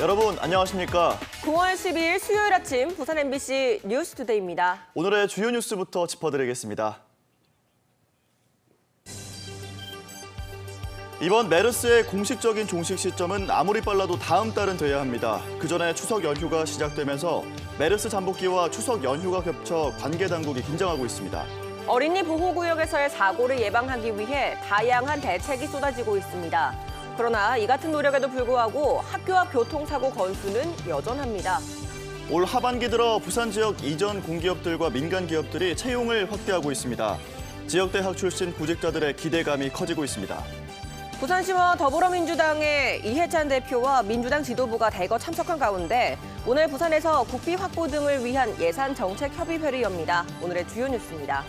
여러분 안녕하십니까? 9월 12일 수요일 아침 부산 MBC 뉴스투데이입니다. 오늘의 주요 뉴스부터 짚어드리겠습니다. 이번 메르스의 공식적인 종식 시점은 아무리 빨라도 다음 달은 돼야 합니다. 그 전에 추석 연휴가 시작되면서 메르스 잠복기와 추석 연휴가 겹쳐 관계 당국이 긴장하고 있습니다. 어린이 보호구역에서의 사고를 예방하기 위해 다양한 대책이 쏟아지고 있습니다. 그러나 이 같은 노력에도 불구하고 학교 앞 교통사고 건수는 여전합니다. 올 하반기 들어 부산 지역 이전 공기업들과 민간 기업들이 채용을 확대하고 있습니다. 지역대학 출신 구직자들의 기대감이 커지고 있습니다. 부산시와 더불어민주당의 이해찬 대표와 민주당 지도부가 대거 참석한 가운데 오늘 부산에서 국비 확보 등을 위한 예산 정책 협의회를 엽니다. 오늘의 주요 뉴스입니다.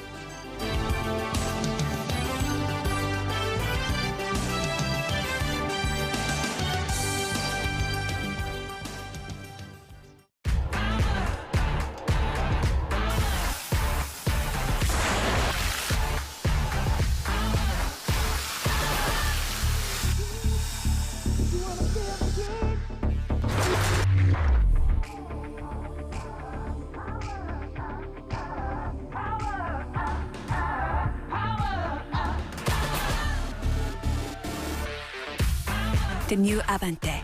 The New Avante.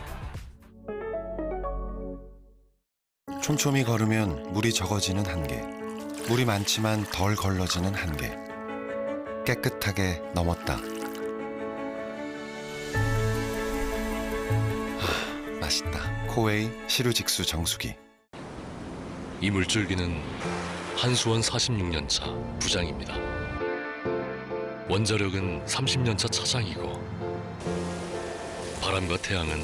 촘촘히 걸으면 물이 적어지는 한계, 물이 많지만 덜 걸러지는 한계. 깨끗하게 넘었다. 맛있다. 코웨이 시루직수 정수기. 이 물줄기는 한수원 46년차 부장입니다. 원자력은 30년차 차장이고 바람과 태양은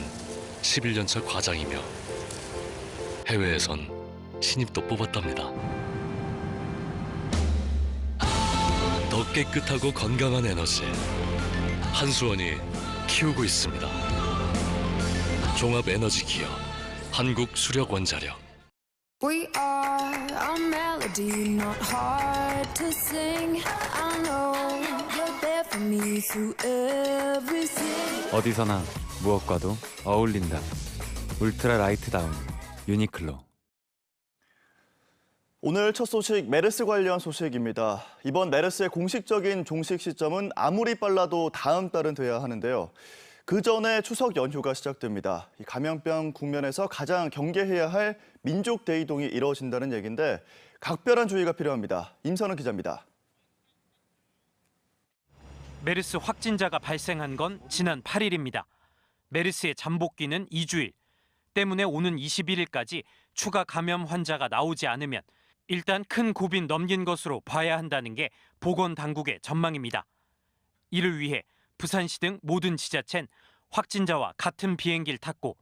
11년차 과장이며 해외에선 신입도 뽑았답니다. 더 깨끗하고 건강한 에너지 한수원이 키우고 있습니다. 종합 에너지 기업 한국수력원자력. We are a melody, not hard to sing. I know you're there for me through everything. 어디서나 무엇과도 어울린다. 울트라 라이트 다운 유니클로. 오늘 첫 소식 메르스 관련 소식입니다. 이번 메르스의 공식적인 종식 시점은 아무리 빨라도 다음 달은 돼야 하는데요. 그 전에 추석 연휴가 시작됩니다. 이 감염병 국면에서 가장 경계해야 할 민족 대이동이 이뤄진다는 얘기인데 각별한 주의가 필요합니다. 임선우 기자입니다. 메르스 확진자가 발생한 건 지난 8일입니다. 메르스의 잠복기는 2주일. 때문에 오는 21일까지 추가 감염 환자가 나오지 않으면 일단 큰 고비는 넘긴 것으로 봐야 한다는 게 보건당국의 전망입니다. 이를 위해 부산시 등 모든 지자체는 확진자와 같은 비행기를 탔고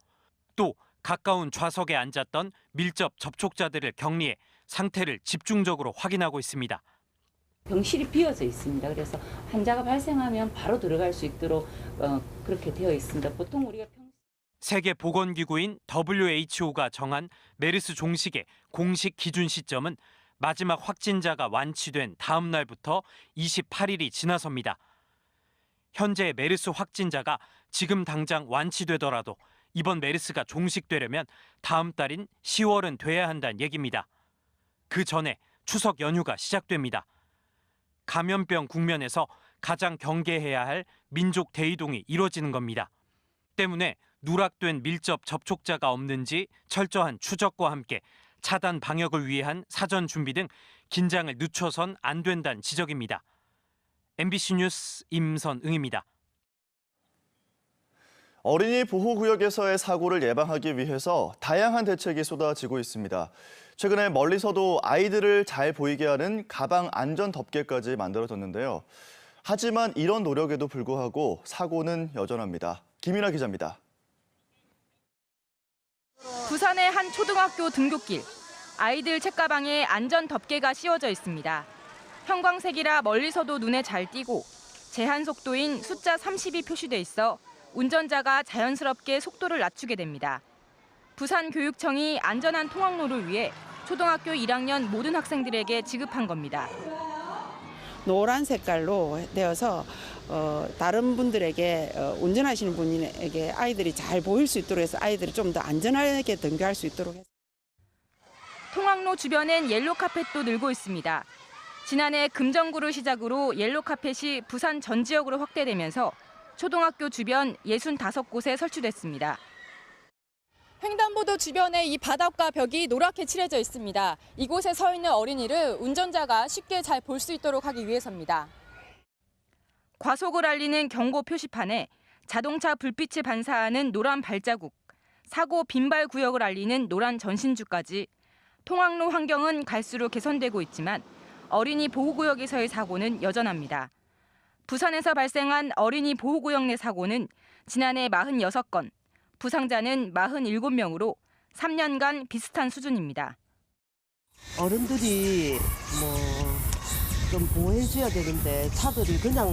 또 가까운 좌석에 앉았던 밀접 접촉자들을 격리해 상태를 집중적으로 확인하고 있습니다. 병실이 비어져 있습니다. 그래서 환자가 발생하면 바로 들어갈 수 있도록 그렇게 되어 있습니다. 보통 우리가 세계보건기구인 WHO가 정한 메르스 종식의 공식 기준 시점은 마지막 확진자가 완치된 다음 날부터 28일이 지나섭니다. 현재 메르스 확진자가 지금 당장 완치되더라도 이번 메르스가 종식되려면 다음 달인 10월은 돼야 한다는 얘기입니다. 그 전에 추석 연휴가 시작됩니다. 감염병 국면에서 가장 경계해야 할 민족 대이동이 이뤄지는 겁니다. 때문에 누락된 밀접 접촉자가 없는지 철저한 추적과 함께 차단 방역을 위한 사전 준비 등 긴장을 늦춰선 안 된다는 지적입니다. MBC 뉴스 임선응입니다. 어린이 보호구역에서의 사고를 예방하기 위해서 다양한 대책이 쏟아지고 있습니다. 최근에 멀리서도 아이들을 잘 보이게 하는 가방 안전 덮개까지 만들어졌는데요. 하지만 이런 노력에도 불구하고 사고는 여전합니다. 김윤아 기자입니다. 부산의 한 초등학교 등굣길. 아이들 책가방에 안전 덮개가 씌워져 있습니다. 형광색이라 멀리서도 눈에 잘 띄고 제한 속도인 숫자 30이 표시돼 있어 운전자가 자연스럽게 속도를 낮추게 됩니다. 부산교육청이 안전한 통학로를 위해 초등학교 1학년 모든 학생들에게 지급한 겁니다. 노란 색깔로 되어서 다른 분들에게 운전하시는 분에게 아이들이 잘 보일 수 있도록 해서 아이들이 좀 더 안전하게 등교할 수 있도록 해서. 통학로 주변엔 옐로 카펫도 늘고 있습니다. 지난해 금정구를 시작으로 옐로 카펫이 부산 전 지역으로 확대되면서 초등학교 주변 65곳에 설치됐습니다. 횡단보도 주변에 이 바닥과 벽이 노랗게 칠해져 있습니다. 이곳에 서 있는 어린이를 운전자가 쉽게 잘 볼 수 있도록 하기 위해서입니다. 과속을 알리는 경고 표시판에 자동차 불빛을 반사하는 노란 발자국, 사고 빈발 구역을 알리는 노란 전신주까지 통학로 환경은 갈수록 개선되고 있지만 어린이 보호구역에서의 사고는 여전합니다. 부산에서 발생한 어린이 보호구역 내 사고는 지난해 46건, 부상자는 47명으로 3년간 비슷한 수준입니다. 어른들이 좀 보호해줘야 되는데 차들이 그냥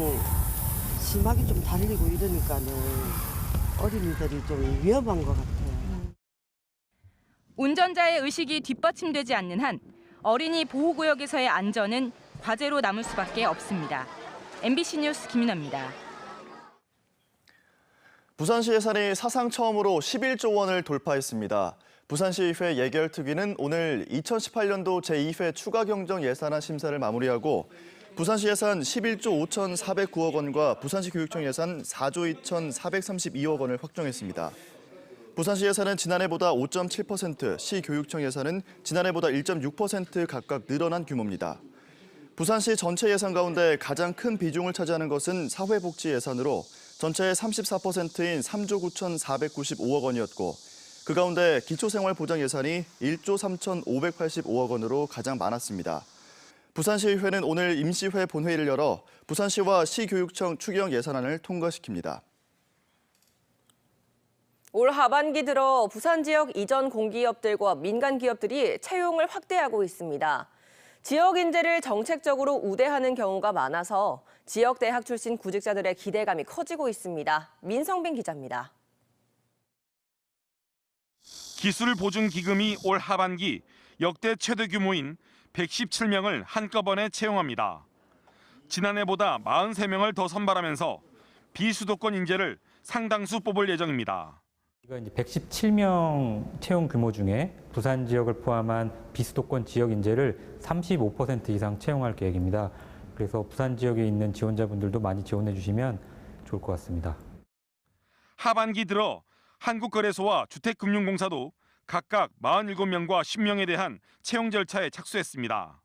심하게 좀 달리고 이러니까는 어린이들이 좀 위험한 것 같아요. 운전자의 의식이 뒷받침되지 않는 한 어린이 보호구역에서의 안전은 과제로 남을 수밖에 없습니다. MBC 뉴스 김윤아입니다. 부산시 예산이 사상 처음으로 11조 원을 돌파했습니다. 부산시의회 예결특위는 오늘 2018년도 제2회 추가 경정 예산안 심사를 마무리하고 부산시 예산 11조 5,409억 원과 부산시 교육청 예산 4조 2,432억 원을 확정했습니다. 부산시 예산은 지난해보다 5.7%, 시 교육청 예산은 지난해보다 1.6% 각각 늘어난 규모입니다. 부산시 전체 예산 가운데 가장 큰 비중을 차지하는 것은 사회복지 예산으로 전체의 34%인 3조 9,495억 원이었고 그 가운데 기초생활보장 예산이 1조 3,585억 원으로 가장 많았습니다. 부산시의회는 오늘 임시회 본회의를 열어 부산시와 시교육청 추경 예산안을 통과시킵니다. 올 하반기 들어 부산 지역 이전 공기업들과 민간 기업들이 채용을 확대하고 있습니다. 지역 인재를 정책적으로 우대하는 경우가 많아서 지역 대학 출신 구직자들의 기대감이 커지고 있습니다. 민성빈 기자입니다. 기술 보증 기금이 올 하반기 역대 최대 규모인 117명을 한꺼번에 채용합니다. 지난해보다 43명을 더 선발하면서 비수도권 인재를 상당수 뽑을 예정입니다. 이제 117명 채용 규모 중에 부산 지역을 포함한 비수도권 지역 인재를 35% 이상 채용할 계획입니다. 그래서 부산 지역에 있는 지원자분들도 많이 지원해 주시면 좋을 것 같습니다. 하반기 들어 한국거래소와 주택금융공사도 각각 47명과 10명에 대한 채용 절차에 착수했습니다.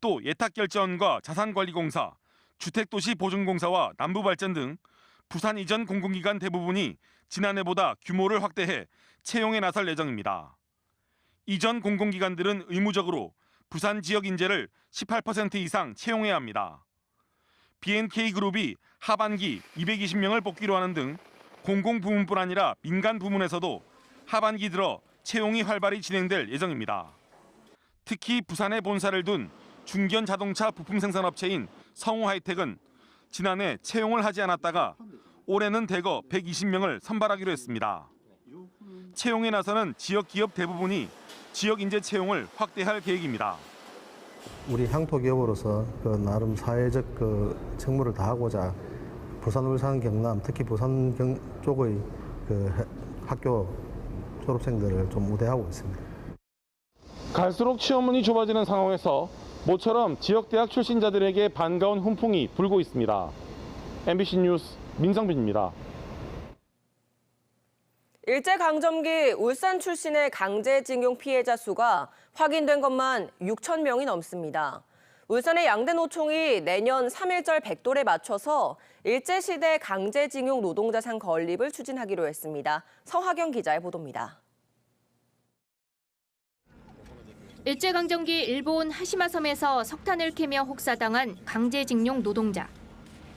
또 예탁결제원과 자산관리공사, 주택도시보증공사와 남부발전 등 부산 이전 공공기관 대부분이 지난해보다 규모를 확대해 채용에 나설 예정입니다. 이전 공공기관들은 의무적으로 부산 지역 인재를 18% 이상 채용해야 합니다. BNK그룹이 하반기 220명을 뽑기로 하는 등 공공부문뿐 아니라 민간 부문에서도 하반기 들어 채용이 활발히 진행될 예정입니다. 특히 부산에 본사를 둔 중견 자동차 부품 생산업체인 성우하이텍은 지난해 채용을 하지 않았다가 올해는 대거 120명을 선발하기로 했습니다. 채용에 나서는 지역 기업 대부분이 지역 인재 채용을 확대할 계획입니다. 우리 향토 기업으로서 나름 사회적 책무를 다하고자 부산, 울산, 경남, 특히 부산 쪽의 학교 졸업생들을 좀 우대하고 있습니다. 갈수록 취업문이 좁아지는 상황에서 모처럼 지역대학 출신자들에게 반가운 훈풍이 불고 있습니다. MBC 뉴스 민성빈입니다. 일제강점기 울산 출신의 강제징용 피해자 수가 확인된 것만 6천 명이 넘습니다. 울산의 양대노총이 내년 3.1절 백돌에 맞춰서 일제시대 강제징용 노동자상 건립을 추진하기로 했습니다. 서하경 기자의 보도입니다. 일제강점기 일본 하시마 섬에서 석탄을 캐며 혹사당한 강제징용 노동자.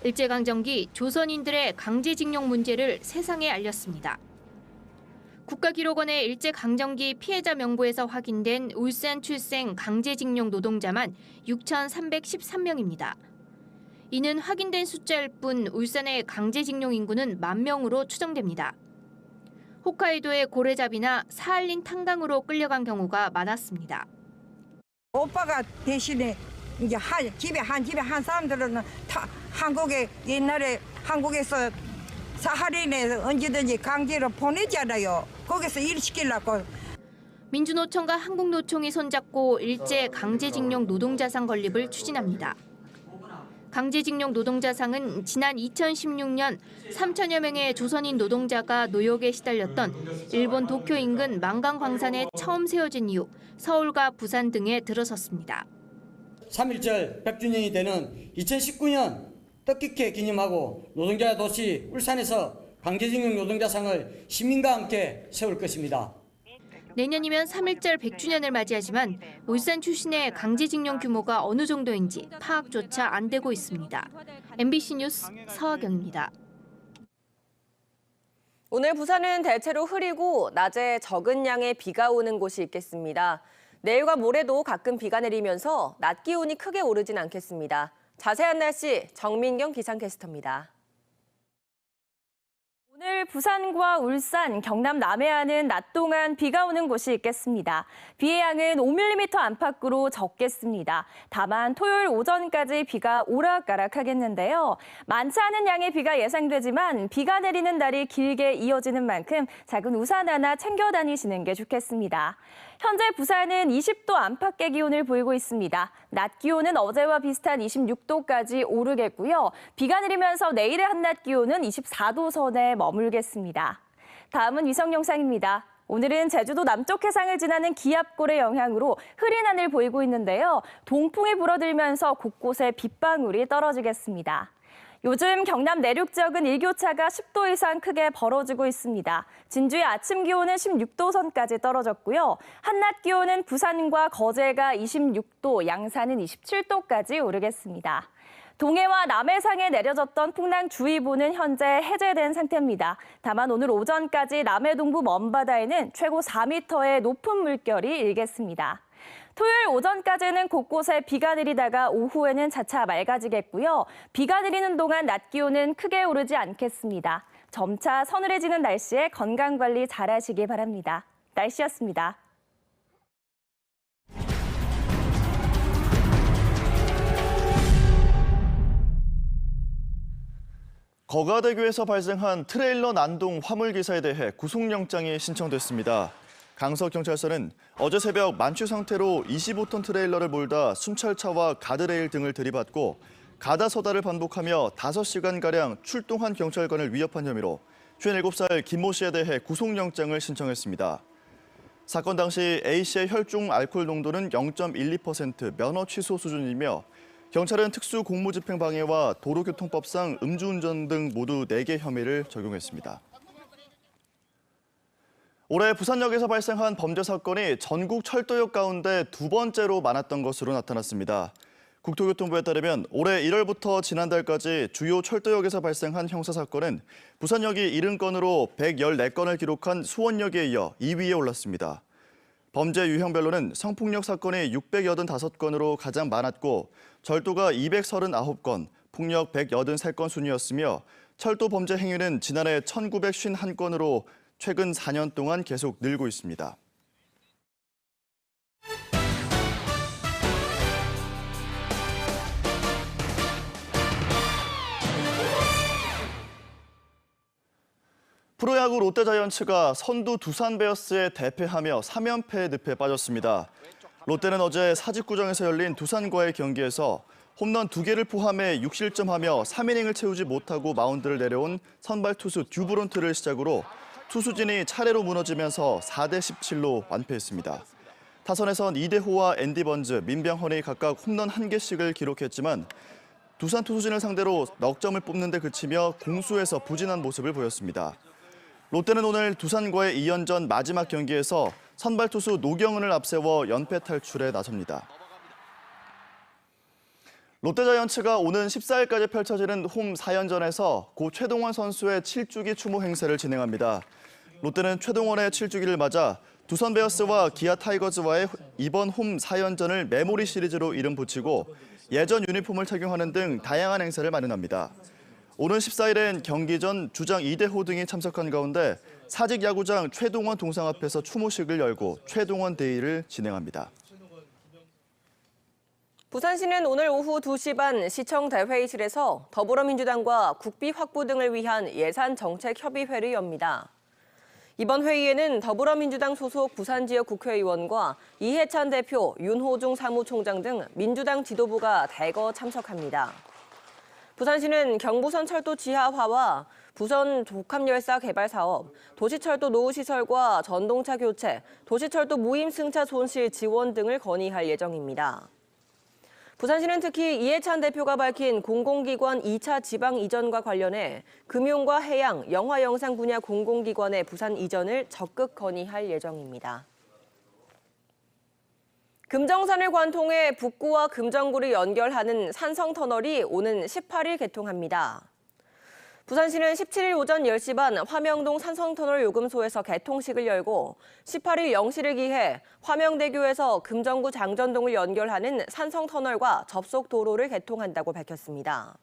일제강점기 조선인들의 강제징용 문제를 세상에 알렸습니다. 국가기록원의 일제강점기 피해자 명부에서 확인된 울산 출생 강제징용 노동자만 6,313명입니다. 이는 확인된 숫자일 뿐 울산의 강제징용 인구는 10,000명으로 추정됩니다. 홋카이도의 고래잡이나 사할린 탄강으로 끌려간 경우가 많았습니다. 오빠가 대신에 이제 집에 한 사람들은 한국에 옛날에 한국에서 사하린에서 언제든지 강제로 보내잖아요. 거기서 일 시키려고. 민주노총과 한국노총이 손잡고 일제 강제징용 노동자상 건립을 추진합니다. 강제징용 노동자상은 지난 2016년 3천여 명의 조선인 노동자가 노역에 시달렸던 일본 도쿄 인근 만강 광산에 처음 세워진 이후 서울과 부산 등에 들어섰습니다. 3.1절 100주년이 되는 2019년 뜻깊게 기념하고 노동자 도시 울산에서 강제징용 노동자상을 시민과 함께 세울 것입니다. 내년이면 3.1절 100주년을 맞이하지만 울산 출신의 강제징용 규모가 어느 정도인지 파악조차 안 되고 있습니다. MBC 뉴스 서하경입니다. 오늘 부산은 대체로 흐리고 낮에 적은 양의 비가 오는 곳이 있겠습니다. 내일과 모레도 가끔 비가 내리면서 낮 기온이 크게 오르진 않겠습니다. 자세한 날씨 정민경 기상캐스터입니다. 오늘 부산과 울산, 경남 남해안은 낮 동안 비가 오는 곳이 있겠습니다. 비의 양은 5mm 안팎으로 적겠습니다. 다만 토요일 오전까지 비가 오락가락하겠는데요. 많지 않은 양의 비가 예상되지만 비가 내리는 날이 길게 이어지는 만큼 작은 우산 하나 챙겨 다니시는 게 좋겠습니다. 현재 부산은 20도 안팎의 기온을 보이고 있습니다. 낮 기온은 어제와 비슷한 26도까지 오르겠고요. 비가 내리면서 내일의 한낮 기온은 24도 선에 머물겠습니다. 다음은 위성 영상입니다. 오늘은 제주도 남쪽 해상을 지나는 기압골의 영향으로 흐린 하늘 보이고 있는데요. 동풍이 불어들면서 곳곳에 빗방울이 떨어지겠습니다. 요즘 경남 내륙 지역은 일교차가 10도 이상 크게 벌어지고 있습니다. 진주의 아침 기온은 16도 선까지 떨어졌고요. 한낮 기온은 부산과 거제가 26도, 양산은 27도까지 오르겠습니다. 동해와 남해상에 내려졌던 풍랑주의보는 현재 해제된 상태입니다. 다만 오늘 오전까지 남해 동부 먼바다에는 최고 4m의 높은 물결이 일겠습니다. 토요일 오전까지는 곳곳에 비가 내리다가 오후에는 차차 맑아지겠고요. 비가 내리는 동안 낮 기온은 크게 오르지 않겠습니다. 점차 서늘해지는 날씨에 건강관리 잘하시기 바랍니다. 날씨였습니다. 거가대교에서 발생한 트레일러 난동 화물 기사에 대해 구속영장이 신청됐습니다. 강서경찰서는 어제 새벽 만취 상태로 25톤 트레일러를 몰다 순찰차와 가드레일 등을 들이받고 가다서다를 반복하며 5시간가량 출동한 경찰관을 위협한 혐의로 57살 김모 씨에 대해 구속영장을 신청했습니다. 사건 당시 A씨의 혈중 알코올 농도는 0.12% 면허 취소 수준이며 경찰은 특수공무집행 방해와 도로교통법상 음주운전 등 모두 4개 혐의를 적용했습니다. 올해 부산역에서 발생한 범죄 사건이 전국 철도역 가운데 2번째로 많았던 것으로 나타났습니다. 국토교통부에 따르면 올해 1월부터 지난달까지 주요 철도역에서 발생한 형사사건은 부산역이 70건으로 114건을 기록한 수원역에 이어 2위에 올랐습니다. 범죄 유형별로는 성폭력 사건이 685건으로 가장 많았고 절도가 239건, 폭력 183건 순이었으며 철도 범죄 행위는 지난해 1951건으로 최근 4년 동안 계속 늘고 있습니다. 프로야구 롯데자이언츠가 선두 두산 베어스에 대패하며 3연패 늪에 빠졌습니다. 롯데는 어제 사직구장에서 열린 두산과의 경기에서 홈런 2개를 포함해 6실점하며 3이닝을 채우지 못하고 마운드를 내려온 선발 투수 듀브론트를 시작으로 투수진이 차례로 무너지면서 4대17로 완패했습니다. 타선에선 이대호와 앤디 번즈, 민병헌이 각각 홈런 1개씩을 기록했지만 두산 투수진을 상대로 넉 점을 뽑는 데 그치며 공수에서 부진한 모습을 보였습니다. 롯데는 오늘 두산과의 2연전 마지막 경기에서 선발 투수 노경은을 앞세워 연패 탈출에 나섭니다. 롯데자이언츠가 오는 14일까지 펼쳐지는 홈 4연전에서 고 최동원 선수의 7주기 추모 행사를 진행합니다. 롯데는 최동원의 7주기를 맞아 두산 베어스와 기아 타이거즈와의 이번 홈 4연전을 메모리 시리즈로 이름 붙이고 예전 유니폼을 착용하는 등 다양한 행사를 마련합니다. 오는 14일엔 경기 전 주장 이대호 등이 참석한 가운데 사직 야구장 최동원 동상 앞에서 추모식을 열고 최동원 데이를 진행합니다. 부산시는 오늘 오후 2시 반 시청 대회의실에서 더불어민주당과 국비 확보 등을 위한 예산정책협의회를 엽니다. 이번 회의에는 더불어민주당 소속 부산지역 국회의원과 이해찬 대표, 윤호중 사무총장 등 민주당 지도부가 대거 참석합니다. 부산시는 경부선 철도 지하화와 부선 복합열사 개발 사업, 도시철도 노후시설과 전동차 교체, 도시철도 무임 승차 손실 지원 등을 건의할 예정입니다. 부산시는 특히 이해찬 대표가 밝힌 공공기관 2차 지방 이전과 관련해 금융과 해양, 영화 영상 분야 공공기관의 부산 이전을 적극 건의할 예정입니다. 금정산을 관통해 북구와 금정구를 연결하는 산성터널이 오는 18일 개통합니다. 부산시는 17일 오전 10시 반 화명동 산성터널 요금소에서 개통식을 열고 18일 0시를 기해 화명대교에서 금정구 장전동을 연결하는 산성터널과 접속도로를 개통한다고 밝혔습니다.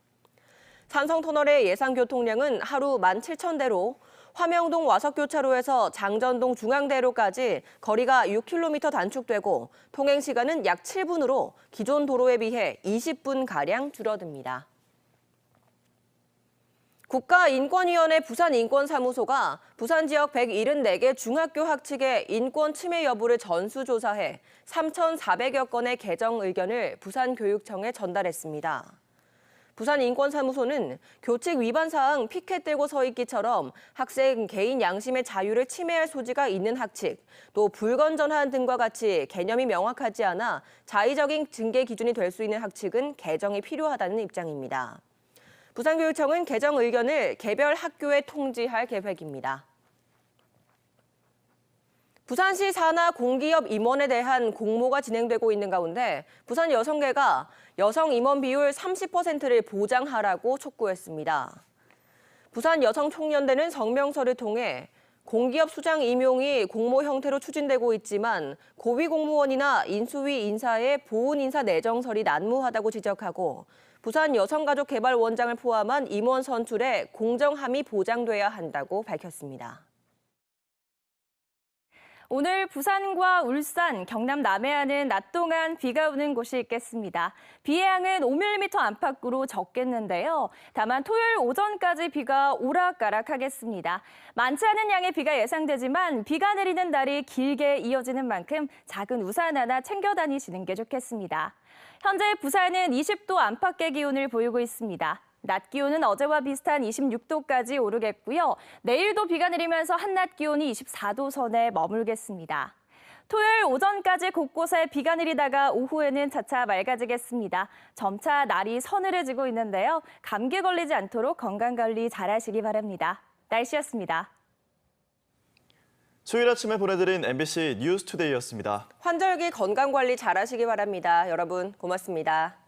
산성터널의 예상 교통량은 하루 17,000대로 화명동 와석교차로에서 장전동 중앙대로까지 거리가 6km 단축되고 통행시간은 약 7분으로 기존 도로에 비해 20분가량 줄어듭니다. 국가인권위원회 부산인권사무소가 부산 지역 174개 중학교 학칙의 인권 침해 여부를 전수조사해 3,400여 건의 개정 의견을 부산교육청에 전달했습니다. 부산인권사무소는 교칙 위반 사항 피켓 들고 서 있기처럼 학생 개인 양심의 자유를 침해할 소지가 있는 학칙, 또 불건전한 등과 같이 개념이 명확하지 않아 자의적인 징계 기준이 될 수 있는 학칙은 개정이 필요하다는 입장입니다. 부산교육청은 개정 의견을 개별 학교에 통지할 계획입니다. 부산시 산하 공기업 임원에 대한 공모가 진행되고 있는 가운데 부산 여성계가 여성 임원 비율 30%를 보장하라고 촉구했습니다. 부산 여성총연대는 성명서를 통해 공기업 수장 임용이 공모 형태로 추진되고 있지만 고위공무원이나 인수위 인사의 보훈 인사 내정설이 난무하다고 지적하고 부산 여성가족개발원장을 포함한 임원 선출에 공정함이 보장돼야 한다고 밝혔습니다. 오늘 부산과 울산, 경남 남해안은 낮 동안 비가 오는 곳이 있겠습니다. 비의 양은 5mm 안팎으로 적겠는데요. 다만 토요일 오전까지 비가 오락가락하겠습니다. 많지 않은 양의 비가 예상되지만 비가 내리는 날이 길게 이어지는 만큼 작은 우산 하나 챙겨 다니시는 게 좋겠습니다. 현재 부산은 20도 안팎의 기온을 보이고 있습니다. 낮 기온은 어제와 비슷한 26도까지 오르겠고요. 내일도 비가 내리면서 한낮 기온이 24도 선에 머물겠습니다. 토요일 오전까지 곳곳에 비가 내리다가 오후에는 차차 맑아지겠습니다. 점차 날이 서늘해지고 있는데요. 감기 걸리지 않도록 건강관리 잘하시기 바랍니다. 날씨였습니다. 수요일 아침에 보내드린 MBC 뉴스투데이였습니다. 환절기 건강관리 잘하시기 바랍니다. 여러분 고맙습니다.